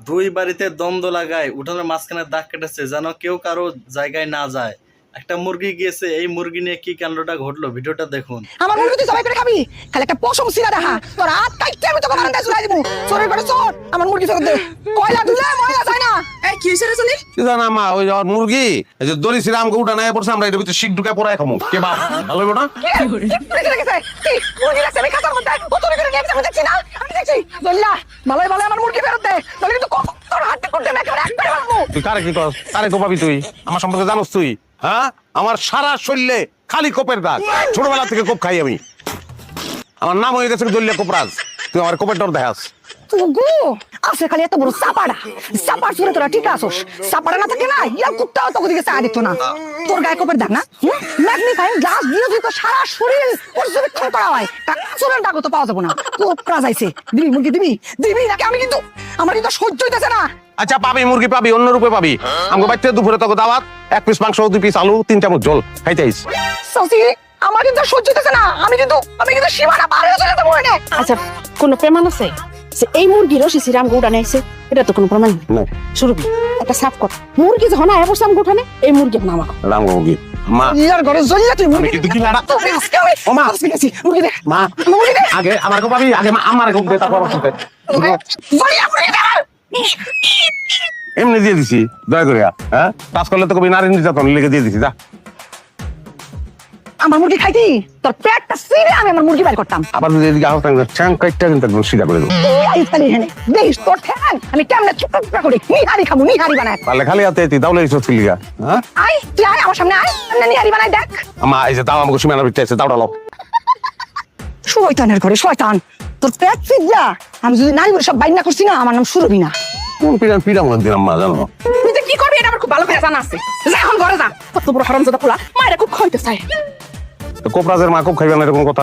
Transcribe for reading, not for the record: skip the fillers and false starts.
দুই বাড়িতে দ্বন্দ্ব লাগায় উঠানের মাঝখানে দাগ কেটেছে যেন কেউ কারো জায়গায় না যায়। একটা মুরগি গিয়েছে, এই মুরগি নিয়ে কি কাণ্ডটা ঘটলো ভিডিওটা দেখুন। আমার মুরগি তুই সবাই করে খাবি, খালি একটা পশম সিরা দেখা তোর হাত কাটতে আমি তোকে বারান্দায় ঝুলাই দিব। চোরের করে চোর, আমার মুরগি ফেরত দে। কয়লা দিলে ময়লা যায় না। এই কি হইছে রে চলি? কি জানা মা ওই মুরগি এই যে দড়ি ছিঁড়ে আমাকে উঠা নাই পড়ছে, আমরা এর ভিতরে শিক ঢুকে পড়ায় খামু। কে বাপ ভালো হইব না? মুরগি রাখছে আমি খাতার মধ্যে, ও চুরি করে নিয়ে আমি দেখছি না, আমি দেখছি। জল্লা ভালোই ভালো আমার মুরগি ফেরত দে, তাহলে কিন্তু তোর হাতে করতে না করে একবারে মারবো। তুই কারে কি কস? কারে কোপাবি তুই? আমার সম্পর্কে জানোস তুই? হ্যাঁ, আমার সারা শরীরে খালি কোপের দাগ। ছোটবেলা থেকে কোপ খাই আমি। আমার নাম হয়ে গেছে দলিয়া কোপরাজ। তুই আমার কোপের ডর দেখাস? গো আছে খালি এত বড় চাপাড়া, চাপার চুরে তোরা ঠিক আছোস। চাপাড়া না থাকে না, ইয়া কুত্তাও তোকে দিকে চা দিত না। তোর গায়ে কোপের দাগ না, ম্যাগনিফাইং গ্লাস দিয়ে তুই তো সারা শরীর পর্যবেক্ষণ করা হয়, চুরের দাগও তো পাওয়া যাবে না। কোপরা যাইছে, দিবি মুরগি দিবি দিবি নাকি? আমি কিন্তু আমার কিন্তু সহ্য হইতেছে না। আচ্ছা পাবি, মুরগি পাবি, অন্য রূপে পাবি। আমাকে বাড়িতে দুপুরে তোকে দাওয়াত, 1 পিস মাংস, 2 পিস আলু, 3 চামচ জল খাইতে আইস। সসি আমার কিন্তু সহ্য হইতেছে না, আমি কিন্তু সীমানা পার হয়ে চলে যাবো এনে। আচ্ছা কোন প্রমাণ আছে যে এই মুরগির রশি শ্রীরাম উঠানে আইছে? এটা তো কোনো প্রমাণ নাই। শুরু একটা সাফ কথা, মুরগি যখন আয় বসে আমি উঠানে, এই মুরগি এখন আমার। রাম মুরগি মা ইয়ার ঘরে জ্বলিয়া তুই মুরগি কিন্তু কি লাড়া? তোকে আজকে আমি ও মা, আজকে গেছি মুরগি দে মা মুরগি দে আগে আমার কোপাবি, আগে আমার কোপ দে, তারপর শুনতে জ্বলিয়া মুরগি দে। এমনি দিয়ে দিছি দয়া করে। হ্যাঁ, কাজ করলে তো কবি নারী নির্যাতন লিখে দিয়ে দিছি। যা আমার মুরগি খাইতি তোর পেটটা সিরে আমি আমার মুরগি বাইর করতাম। আবার যদি এদিকে আহত চ্যাং কাইটটা কিন্তু একদম সিধা করে দেবো। আইতালি হেনে দেখিস তোর ঠ্যাং আমি কেমনে ছোট্ট টুকরা করি নিহারি খামু, নিহারি বানায়। তাহলে খালি হাতে তুই দাউলে এসে লিগা। হ্যাঁ আয় তুই আয় আমার সামনে আয়, আমি নিহারি বানাই দেখ। আমা এই যে দাও আমাকে সীমানার ভিতরে আছে, দাউড়ালো। শয়তানের ঘরে শয়তান, তোর পেট ফিজা আমি যদি নারী সব বাইর না করছি না, আমার নাম সুরভি না। কোন পিড়ান পিড়া মনে দিলাম মা, জানো? তুই যে কি করবি এটা আমার খুব ভালো করে জানা আছে। যা এখন ঘরে যা, কত বড় হারামজাদা পোলা, মায়েরা খুব খাইতে চায়। কোপরাজের মা খুব খাইবে না এরকম কথা।